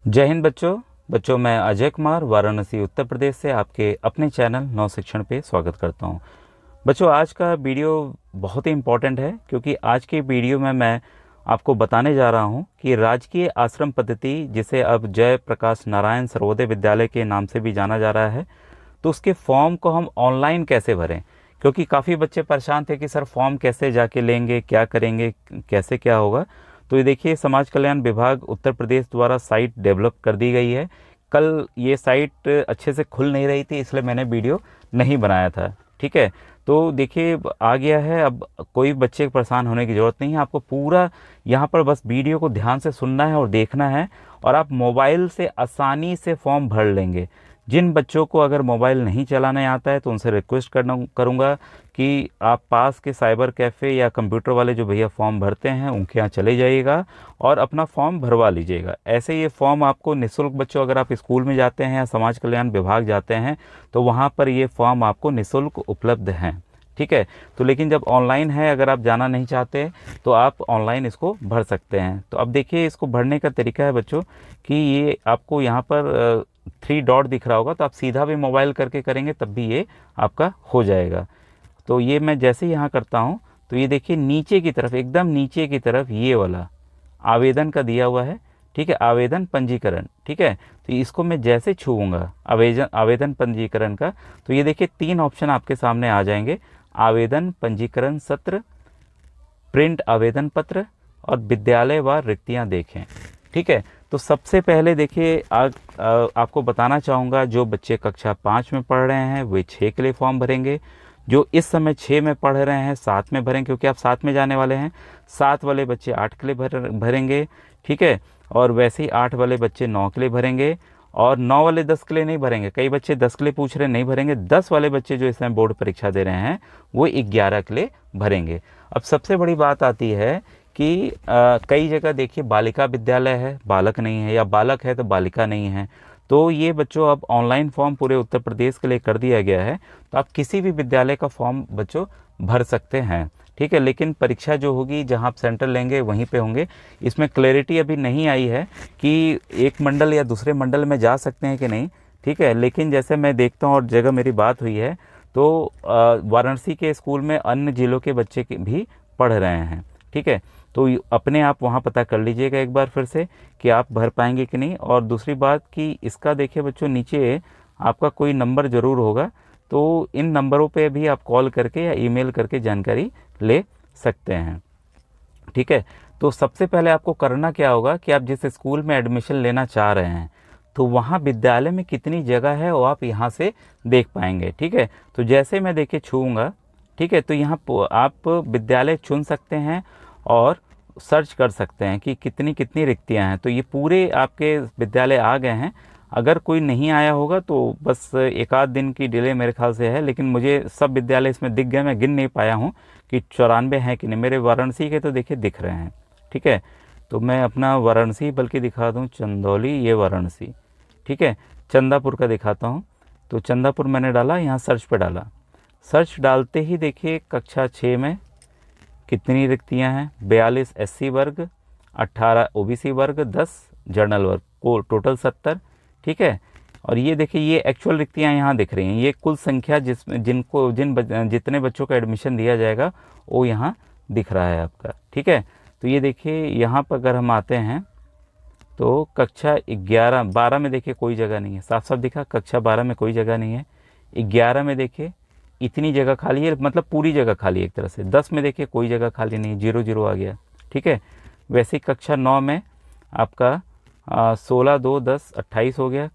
जय हिंद बच्चों मैं अजय कुमार वाराणसी उत्तर प्रदेश से आपके अपने चैनल नव शिक्षण पे स्वागत करता हूं। बच्चों आज का वीडियो बहुत ही इम्पोर्टेंट है क्योंकि आज के वीडियो में मैं आपको बताने जा रहा हूं कि राजकीय आश्रम पद्धति, जिसे अब जय प्रकाश नारायण सर्वोदय विद्यालय के नाम से भी जाना जा रहा है, तो उसके फॉर्म को हम ऑनलाइन कैसे भरें। क्योंकि काफ़ी बच्चे परेशान थे कि सर फॉर्म कैसे जाके लेंगे, क्या करेंगे, कैसे क्या होगा। तो ये देखिए, समाज कल्याण विभाग उत्तर प्रदेश द्वारा साइट डेवलप कर दी गई है। कल ये साइट अच्छे से खुल नहीं रही थी, इसलिए मैंने वीडियो नहीं बनाया था। ठीक है, तो देखिए आ गया है। अब कोई बच्चे को परेशान होने की ज़रूरत नहीं है, आपको पूरा यहाँ पर बस वीडियो को ध्यान से सुनना है और देखना है, और आप मोबाइल से आसानी से फॉर्म भर लेंगे। जिन बच्चों को अगर मोबाइल नहीं चलाने आता है तो उनसे रिक्वेस्ट करूँगा कि आप पास के साइबर कैफ़े या कंप्यूटर वाले जो भैया फॉर्म भरते हैं उनके यहाँ चले जाइएगा और अपना फॉर्म भरवा लीजिएगा। ऐसे ये फॉर्म आपको निःशुल्क, बच्चों अगर आप स्कूल में जाते हैं या समाज कल्याण विभाग जाते हैं तो वहाँ पर ये फॉर्म आपको निःशुल्क उपलब्ध हैं। ठीक है, तो लेकिन जब ऑनलाइन है, अगर आप जाना नहीं चाहते तो आप ऑनलाइन इसको भर सकते हैं। तो अब देखिए, इसको भरने का तरीका है बच्चों कि ये आपको यहाँ पर 3 डॉट दिख रहा होगा, तो आप सीधा भी मोबाइल करके करेंगे तब भी ये आपका हो जाएगा। तो ये मैं जैसे यहाँ करता हूँ तो ये देखिए नीचे की तरफ, एकदम नीचे की तरफ ये वाला आवेदन का दिया हुआ है। ठीक है, आवेदन पंजीकरण। ठीक है, तो इसको मैं जैसे छूऊंगा आवेदन पंजीकरण का, तो ये देखिए 3 ऑप्शन आपके सामने आ जाएंगे: आवेदन पंजीकरण सत्र, प्रिंट आवेदन पत्र और विद्यालय व रिक्तियां देखें। ठीक है, तो सबसे पहले देखिए आपको बताना चाहूँगा, जो बच्चे कक्षा 5 में पढ़ रहे हैं वे 6 के लिए फॉर्म भरेंगे। जो इस समय 6 में पढ़ रहे हैं 7 में भरें, क्योंकि आप 7 में जाने वाले हैं। 7 वाले बच्चे 8 के लिए भरेंगे। ठीक है, और वैसे ही 8 वाले बच्चे 9 के लिए भरेंगे, और 9 वाले 10 के लिए नहीं भरेंगे। कई बच्चे 10 के लिए पूछ रहे, नहीं भरेंगे। 10 वाले बच्चे जो इस समय बोर्ड परीक्षा दे रहे हैं वो 11 के लिए भरेंगे। अब सबसे बड़ी बात आती है कि कई जगह देखिए बालिका विद्यालय है, बालक नहीं है, या बालक है तो बालिका नहीं है। तो ये बच्चों अब ऑनलाइन फॉर्म पूरे उत्तर प्रदेश के लिए कर दिया गया है, तो आप किसी भी विद्यालय का फॉर्म बच्चों भर सकते हैं। ठीक है, लेकिन परीक्षा जो होगी जहां आप सेंटर लेंगे वहीं पे होंगे। इसमें क्लैरिटी अभी नहीं आई है कि एक मंडल या दूसरे मंडल में जा सकते हैं कि नहीं। ठीक है, लेकिन जैसे मैं देखता हूँ और जगह मेरी बात हुई है तो वाराणसी के स्कूल में अन्य जिलों के बच्चे भी पढ़ रहे हैं। ठीक है, तो अपने आप वहाँ पता कर लीजिएगा एक बार फिर से कि आप भर पाएंगे कि नहीं। और दूसरी बात कि इसका देखिए बच्चों, नीचे आपका कोई नंबर ज़रूर होगा, तो इन नंबरों पे भी आप कॉल करके या ईमेल करके जानकारी ले सकते हैं। ठीक है, तो सबसे पहले आपको करना क्या होगा कि आप जिस स्कूल में एडमिशन लेना चाह रहे हैं तो वहाँ विद्यालय में कितनी जगह है वो आप यहाँ से देख पाएंगे। ठीक है, तो जैसे मैं देखिए छूँगा, ठीक है, तो यहाँ आप विद्यालय चुन सकते हैं और सर्च कर सकते हैं कि कितनी कितनी रिक्तियाँ हैं। तो ये पूरे आपके विद्यालय आ गए हैं। अगर कोई नहीं आया होगा तो बस एक आध दिन की डिले मेरे ख्याल से है, लेकिन मुझे सब विद्यालय इसमें दिख गए। मैं गिन नहीं पाया हूँ कि 94 हैं कि नहीं। मेरे वाराणसी के तो देखिए दिख रहे हैं। ठीक है, तो मैं अपना वाराणसी बल्कि दिखा दूँ, चंदौली, ये वाराणसी। ठीक है, चंदापुर का दिखाता हूँ। तो चंदापुर मैंने डाला, यहाँ सर्च पे डाला। सर्च डालते ही देखिए कक्षा 6 में कितनी रिक्तियां हैं: 42 SC वर्ग, 18 OBC वर्ग, 10 जनरल वर्ग, को टोटल 70। ठीक है, और ये देखिए ये एक्चुअल रिक्तियां यहाँ दिख रही हैं। ये कुल संख्या जिसमें जितने बच्चों का एडमिशन दिया जाएगा वो यहाँ दिख रहा है आपका। ठीक है, तो ये देखिए यहाँ पर अगर हम आते हैं तो कक्षा 11 12 में देखिए कोई जगह नहीं है, साफ साफ दिखा। कक्षा 12 में कोई जगह नहीं है। 11 में देखिए इतनी जगह खाली है, मतलब पूरी जगह खाली है एक तरह से। 10 में देखिए कोई जगह खाली नहीं, 0 आ गया। ठीक है, वैसे ही कक्षा 9 में आपका 16 2 10 28 हो गया।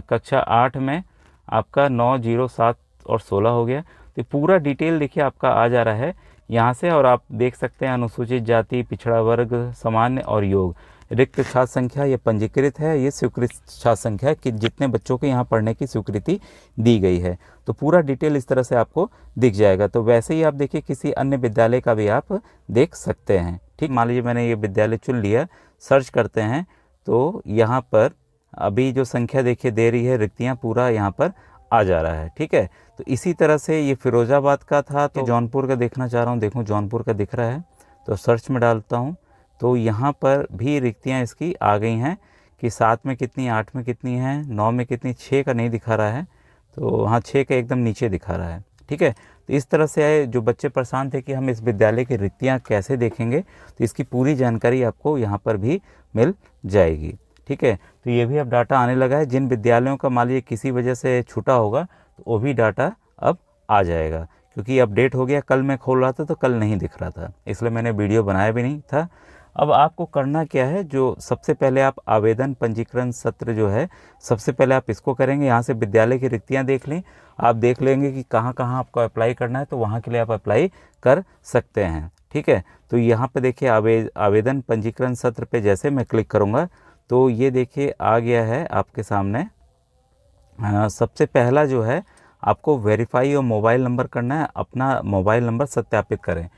कक्षा 8 में आपका 9 0 7 और 16 हो गया। तो पूरा डिटेल देखिए आपका आ जा रहा है यहाँ से, और आप देख सकते हैं अनुसूचित जाति, पिछड़ा वर्ग, सामान्य और योग। रिक्त छात्र संख्या ये पंजीकृत है, ये स्वीकृत छात्र संख्या कि जितने बच्चों को यहाँ पढ़ने की स्वीकृति दी गई है। तो पूरा डिटेल इस तरह से आपको दिख जाएगा। तो वैसे ही आप देखिए किसी अन्य विद्यालय का भी आप देख सकते हैं। ठीक, मान लीजिए मैंने ये विद्यालय चुन लिया, सर्च करते हैं तो यहाँ पर अभी जो संख्या देखिए दे रही है रिक्तियाँ, पूरा यहाँ पर आ जा रहा है। ठीक है, तो इसी तरह से ये फिरोजाबाद का था, तो जौनपुर का देखना चाह रहा हूँ। देखूँ जौनपुर का दिख रहा है, तो सर्च में डालता हूँ तो यहाँ पर भी रिक्तियाँ इसकी आ गई हैं कि 7 में कितनी, 8 में कितनी है, 9 में कितनी, 6 का नहीं दिखा रहा है, तो हाँ 6 का एकदम नीचे दिखा रहा है। ठीक है, तो इस तरह से जो बच्चे परेशान थे कि हम इस विद्यालय की रिक्तियाँ कैसे देखेंगे, तो इसकी पूरी जानकारी आपको यहाँ पर भी मिल जाएगी। ठीक है, तो ये भी अब डाटा आने लगा है। जिन विद्यालयों का मान लीजिए किसी वजह से छूटा होगा तो वो भी डाटा अब आ जाएगा, क्योंकि अपडेट हो गया। कल मैं खोल रहा था तो कल नहीं दिख रहा था, इसलिए मैंने वीडियो बनाया भी नहीं था। अब आपको करना क्या है, जो सबसे पहले आप आवेदन पंजीकरण सत्र जो है, सबसे पहले आप इसको करेंगे। यहाँ से विद्यालय की रिक्तियाँ देख लें, आप देख लेंगे कि कहाँ कहाँ आपको अप्लाई करना है, तो वहाँ के लिए आप अप्लाई कर सकते हैं। ठीक है, तो यहाँ पे देखिए आवेदन पंजीकरण सत्र पे जैसे मैं क्लिक करूँगा तो ये देखिए आ गया है आपके सामने। सबसे पहला जो है आपको वेरीफाई और मोबाइल नंबर करना है, अपना मोबाइल नंबर सत्यापित करें।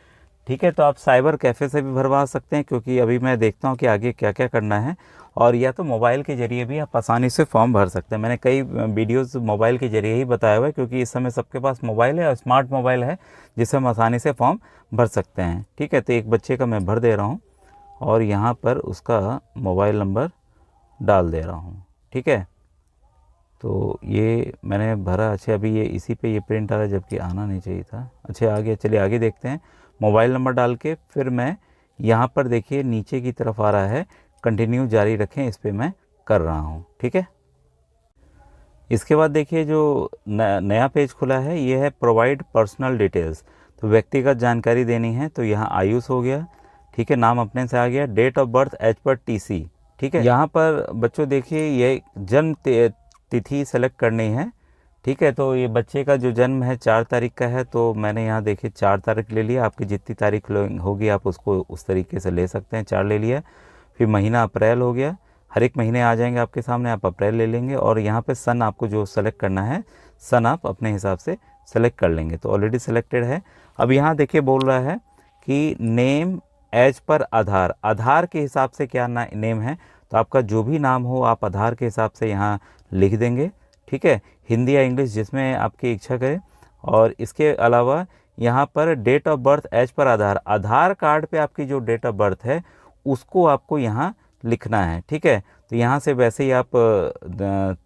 ठीक है, तो आप साइबर कैफ़े से भी भरवा सकते हैं, क्योंकि अभी मैं देखता हूँ कि आगे क्या क्या करना है, और या तो मोबाइल के ज़रिए भी आप आसानी से फॉर्म भर सकते हैं। मैंने कई वीडियोस मोबाइल के ज़रिए ही बताया हुआ है, क्योंकि इस समय सबके पास मोबाइल है और स्मार्ट मोबाइल है जिससे हम आसानी से फॉर्म भर सकते हैं। ठीक है, तो एक बच्चे का मैं भर दे रहा हूँ और यहाँ पर उसका मोबाइल नंबर डाल दे रहा हूँ। ठीक है, तो ये मैंने भरा। अच्छा, अभी ये इसी पे ये प्रिंट आ रहा है, जबकि आना नहीं चाहिए था। अच्छा, आ गया। चलिए आगे देखते हैं। मोबाइल नंबर डाल के फिर मैं यहाँ पर देखिए नीचे की तरफ आ रहा है कंटिन्यू जारी रखें, इस पर मैं कर रहा हूँ। ठीक है, इसके बाद देखिए जो नया पेज खुला है ये है प्रोवाइड पर्सनल डिटेल्स, तो व्यक्तिगत जानकारी देनी है। तो यहाँ आयुष हो गया। ठीक है, नाम अपने से आ गया। Date of birth as per TC. ठीक है, यहाँ पर बच्चों देखिए ये जन्म तिथि सेलेक्ट करनी है। ठीक है, तो ये बच्चे का जो जन्म है 4 तारीख का है, तो मैंने यहाँ देखिए 4 तारीख ले लिया। आपकी जितनी तारीख होगी आप उसको उस तरीके से ले सकते हैं। 4 ले लिया। फिर महीना अप्रैल हो गया। हर एक महीने आ जाएंगे आपके सामने, आप अप्रैल ले लेंगे। और यहाँ पे सन आपको जो सेलेक्ट करना है, सन आप अपने हिसाब से सेलेक्ट कर लेंगे। तो ऑलरेडी सेलेक्टेड है। अब यहाँ देखिए बोल रहा है कि नेम एज पर आधार, आधार के हिसाब से क्या नेम है, तो आपका जो भी नाम हो आप आधार के हिसाब से यहाँ लिख देंगे। ठीक है, हिंदी या इंग्लिश जिसमें आपकी इच्छा करे। और इसके अलावा यहाँ पर डेट ऑफ बर्थ एज पर आधार, आधार कार्ड पे आपकी जो डेट ऑफ बर्थ है उसको आपको यहाँ लिखना है। ठीक है, तो यहाँ से वैसे ही आप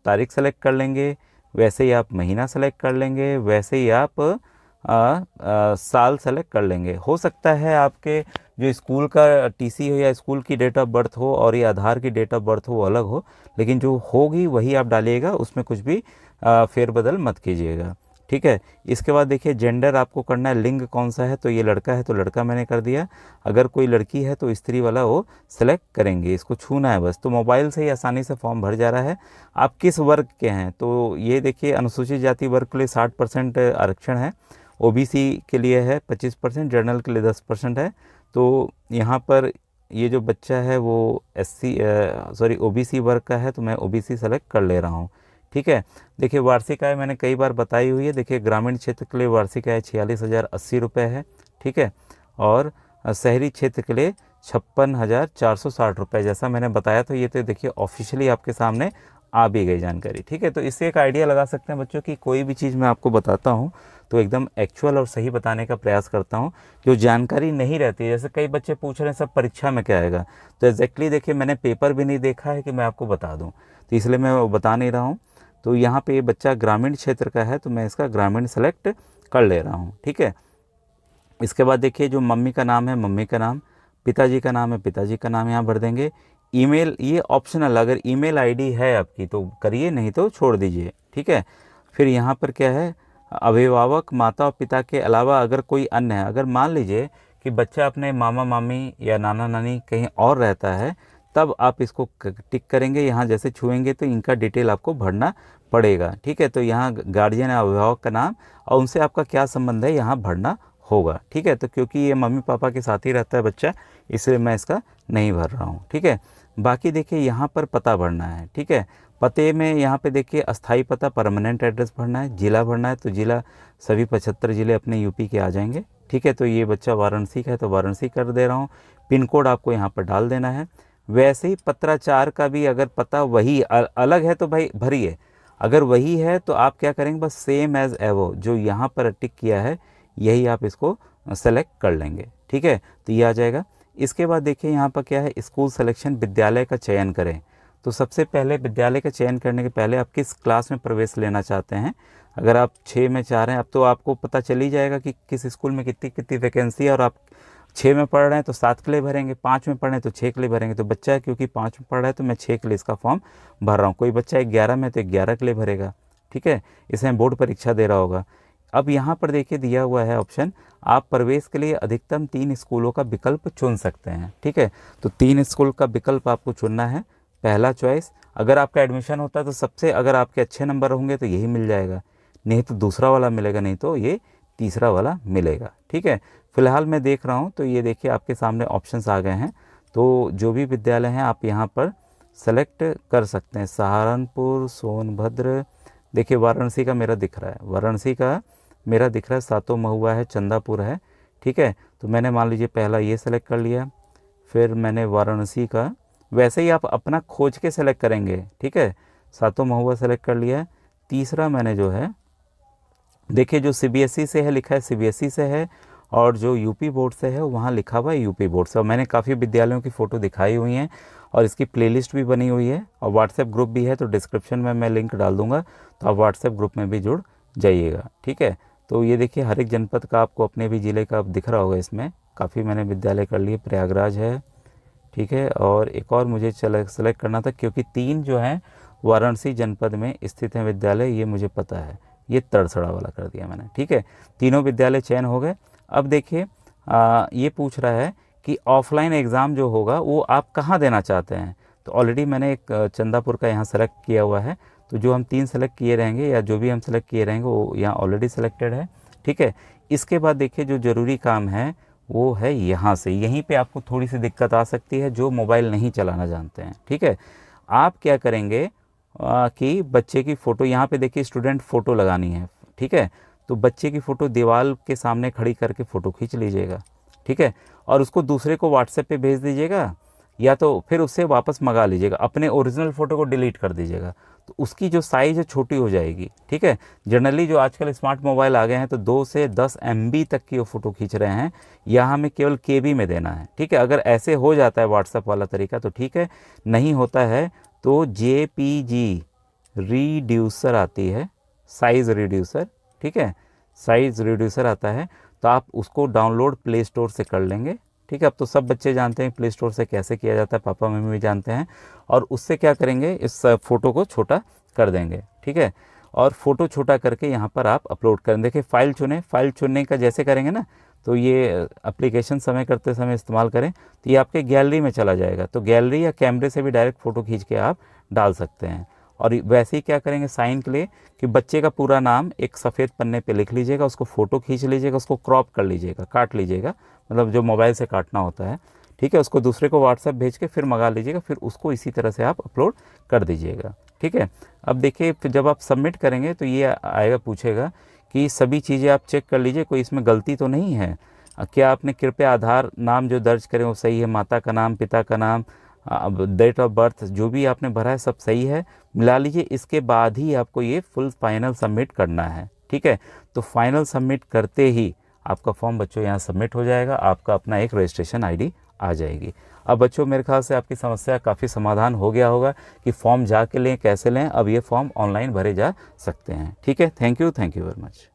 तारीख सेलेक्ट कर लेंगे, वैसे ही आप महीना सेलेक्ट कर लेंगे, वैसे ही आप साल सेलेक्ट कर लेंगे। हो सकता है आपके जो स्कूल का टीसी हो या स्कूल की डेट ऑफ बर्थ हो और ये आधार की डेट ऑफ बर्थ हो वो अलग हो, लेकिन जो होगी वही आप डालिएगा, उसमें कुछ भी फेरबदल मत कीजिएगा। ठीक है, इसके बाद देखिए जेंडर आपको करना है, लिंग कौन सा है, तो ये लड़का है तो लड़का मैंने कर दिया। अगर कोई लड़की है तो स्त्री वाला वो सेलेक्ट करेंगे, इसको छूना है बस। तो मोबाइल से ही आसानी से फॉर्म भर जा रहा है। आप किस वर्ग के हैं, तो ये देखिए अनुसूचित जाति वर्ग के लिए 60% आरक्षण है, ओबीसी के लिए है 25%, जनरल के लिए 10% है। तो यहाँ पर ये जो बच्चा है वो ओबीसी वर्ग का है, तो मैं ओबीसी सेलेक्ट कर ले रहा हूँ। ठीक है, देखिए वार्षिक आय मैंने कई बार बताई हुई है। देखिए ग्रामीण क्षेत्र के लिए वार्षिक आय 46,080 रुपये है। ठीक है, और शहरी क्षेत्र के लिए 56,460 रुपये, जैसा मैंने बताया। तो ये तो देखिए ऑफिशियली आपके सामने आ भी गई जानकारी। ठीक है, तो इससे एक आइडिया लगा सकते हैं बच्चों की कोई भी चीज़ मैं आपको बताता हूँ तो एकदम एक्चुअल और सही बताने का प्रयास करता हूँ। जो जानकारी नहीं रहती है, जैसे कई बच्चे पूछ रहे हैं सब परीक्षा में क्या आएगा, तो एग्जैक्टली देखिए मैंने पेपर भी नहीं देखा है कि मैं आपको बता दूँ, तो इसलिए मैं वो बता नहीं रहा हूँ। तो यहाँ पे ये बच्चा ग्रामीण क्षेत्र का है तो मैं इसका ग्रामीण सेलेक्ट कर ले रहा हूँ। ठीक है, इसके बाद देखिए जो मम्मी का नाम है मम्मी का नाम, पिताजी का नाम है पिताजी का नाम यहाँ भर देंगे। ईमेल ये ऑप्शनल, अगर ईमेल आईडी है आपकी तो करिए, नहीं तो छोड़ दीजिए। ठीक है, फिर यहाँ पर क्या है, अभिभावक माता और पिता के अलावा अगर कोई अन्य है, अगर मान लीजिए कि बच्चा अपने मामा मामी या नाना नानी कहीं और रहता है, तब आप इसको टिक करेंगे। यहाँ जैसे छुएंगे तो इनका डिटेल आपको भरना पड़ेगा। ठीक है, तो यहाँ गार्जियन है, अभिभावक का नाम और उनसे आपका क्या संबंध है यहाँ भरना होगा। ठीक है, तो क्योंकि ये मम्मी पापा के साथ ही रहता है बच्चा, इसलिए मैं इसका नहीं भर रहा हूँ। ठीक है, बाकी देखिए यहाँ पर पता भरना है। ठीक है, पते में यहाँ पे देखिए अस्थाई पता परमानेंट एड्रेस भरना है, जिला भरना है, तो जिला सभी 75 जिले अपने यूपी के आ जाएंगे। ठीक है, तो ये बच्चा वाराणसी का है तो वाराणसी कर दे रहा हूँ। पिन कोड आपको यहाँ पर डाल देना है। वैसे ही पत्राचार का भी अगर पता वही अलग है तो भाई भरिए, अगर वही है तो आप क्या करेंगे, बस सेम एज एवो जो यहाँ पर टिक किया है यही आप इसको सेलेक्ट कर लेंगे। ठीक है, तो ये आ जाएगा। इसके बाद देखिए यहाँ पर क्या है, स्कूल सिलेक्शन, विद्यालय का चयन करें, तो सबसे पहले विद्यालय का चयन करने के पहले आप किस क्लास में प्रवेश लेना चाहते हैं। अगर आप 6 में चाह रहे हैं, अब तो आपको पता चल ही जाएगा कि किस स्कूल में कितनी कितनी वैकेंसी है, और आप 6 में पढ़ रहे हैं तो 7 के लिए भरेंगे, 5 में पढ़ रहे हैं तो 6 के लिए भरेंगे। तो बच्चा क्योंकि 5 में पढ़ रहा है तो मैं 6 के लिए इसका फॉर्म भर रहा हूँ। कोई बच्चा 11 में तो 11 के लिए भरेगा, ठीक है, इसमें बोर्ड परीक्षा दे रहा होगा। अब यहाँ पर देखिए दिया हुआ है ऑप्शन, आप प्रवेश के लिए अधिकतम 3 स्कूलों का विकल्प चुन सकते हैं, ठीक है। तो 3 स्कूल का विकल्प आपको चुनना है। पहला चॉइस, अगर आपका एडमिशन होता है तो सबसे, अगर आपके अच्छे नंबर होंगे तो यही मिल जाएगा, नहीं तो दूसरा वाला मिलेगा, नहीं तो ये तीसरा वाला मिलेगा, ठीक है। फिलहाल मैं देख रहा हूँ तो ये देखिए आपके सामने ऑप्शंस आ गए हैं। तो जो भी विद्यालय हैं आप यहाँ पर सेलेक्ट कर सकते हैं। सहारनपुर, सोनभद्र, देखिए वाराणसी का मेरा दिख रहा है, वाराणसी का मेरा दिख रहा है, सातों महुआ है, चंदापुर है, ठीक है। तो मैंने मान लीजिए पहला ये सेलेक्ट कर लिया, फिर मैंने वाराणसी का, वैसे ही आप अपना खोज के सेलेक्ट करेंगे, ठीक है। सातों महुआ सेलेक्ट कर लिया। तीसरा मैंने जो है, देखिए जो सीबीएसई से है लिखा है सीबीएसई से है, और जो यूपी बोर्ड से है वहाँ लिखा हुआ है यूपी बोर्ड से। और मैंने काफ़ी विद्यालयों की फ़ोटो दिखाई हुई हैं और इसकी प्लेलिस्ट भी बनी हुई है, और व्हाट्सएप ग्रुप भी है, तो डिस्क्रिप्शन में मैं लिंक डाल दूँगा, तो आप व्हाट्सएप ग्रुप में भी जुड़ जाइएगा, ठीक है। तो ये देखिए हर एक जनपद का आपको अपने भी ज़िले का दिख रहा होगा, इसमें काफ़ी मैंने विद्यालय कर लिए। प्रयागराज है, ठीक है, और एक और मुझे सेलेक्ट करना था क्योंकि 3 जो हैं वाराणसी जनपद में स्थित हैं विद्यालय, ये मुझे पता है, ये तड़सड़ा वाला कर दिया मैंने, ठीक है। तीनों विद्यालय चयन हो गए। अब देखिए ये पूछ रहा है कि ऑफलाइन एग्ज़ाम जो होगा वो आप कहाँ देना चाहते हैं। तो ऑलरेडी मैंने एक चंदापुर का यहाँ सेलेक्ट किया हुआ है, तो जो हम 3 सेलेक्ट किए रहेंगे या जो भी हम सेलेक्ट किए रहेंगे वो यहाँ ऑलरेडी सेलेक्टेड है, ठीक है। इसके बाद देखिए जो ज़रूरी काम है वो है यहाँ से, यहीं पे आपको थोड़ी सी दिक्कत आ सकती है जो मोबाइल नहीं चलाना जानते हैं, ठीक है। आप क्या करेंगे कि बच्चे की फ़ोटो यहाँ पे देखिए स्टूडेंट फ़ोटो लगानी है, ठीक है। तो बच्चे की फ़ोटो दीवार के सामने खड़ी करके फ़ोटो खींच लीजिएगा, ठीक है, और उसको दूसरे को व्हाट्सएप पे भेज दीजिएगा, या तो फिर उससे वापस मंगा लीजिएगा। अपने ओरिजिनल फ़ोटो को डिलीट कर दीजिएगा, तो उसकी जो साइज़ है छोटी हो जाएगी, ठीक है। जनरली जो आजकल स्मार्ट मोबाइल आ गए हैं तो 2 से 10 MB तक की वो फ़ोटो खींच रहे हैं, यहाँ हमें केवल KB में देना है, ठीक है। अगर ऐसे हो जाता है व्हाट्सएप वाला तरीका तो ठीक है, नहीं होता है तो JPG रिड्यूसर आती है, साइज़ रिड्यूसर, ठीक है, साइज़ रिड्यूसर आता है, तो आप उसको डाउनलोड प्ले स्टोर से कर लेंगे, ठीक है। अब तो सब बच्चे जानते हैं प्ले स्टोर से कैसे किया जाता है, पापा मम्मी भी जानते हैं। और उससे क्या करेंगे, इस फ़ोटो को छोटा कर देंगे, ठीक है, और फ़ोटो छोटा करके यहाँ पर आप अपलोड करें। देखिए फ़ाइल चुनें, फ़ाइल चुनने का जैसे करेंगे ना, तो ये एप्लीकेशन समय करते समय इस्तेमाल करें तो ये आपके गैलरी में चला जाएगा, तो गैलरी या कैमरे से भी डायरेक्ट फ़ोटो खींच के आप डाल सकते हैं। और वैसे ही क्या करेंगे साइन के लिए कि बच्चे का पूरा नाम एक सफ़ेद पन्ने पे लिख लीजिएगा, उसको फ़ोटो खींच लीजिएगा, उसको क्रॉप कर लीजिएगा, काट लीजिएगा, मतलब जो मोबाइल से काटना होता है, ठीक है। उसको दूसरे को व्हाट्सएप भेज के फिर मंगा लीजिएगा, फिर उसको इसी तरह से आप अपलोड कर दीजिएगा, ठीक है। अब देखिए फिर जब आप सबमिट करेंगे तो ये आएगा, पूछेगा कि सभी चीज़ें आप चेक कर लीजिए, कोई इसमें गलती तो नहीं है, क्या आपने कृपया आधार नाम जो दर्ज करें वो सही है, माता का नाम, पिता का नाम, डेट ऑफ बर्थ जो भी आपने भरा है सब सही है, मिला लीजिए। इसके बाद ही आपको ये फुल फाइनल सबमिट करना है, ठीक है। तो फाइनल सबमिट करते ही आपका फॉर्म बच्चों यहाँ सबमिट हो जाएगा, आपका अपना एक रजिस्ट्रेशन ID आ जाएगी। अब बच्चों मेरे ख्याल से आपकी समस्या काफ़ी समाधान हो गया होगा कि फॉर्म जाके लें, कैसे लें। अब ये फॉर्म ऑनलाइन भरे जा सकते हैं, ठीक है। Thank you very much.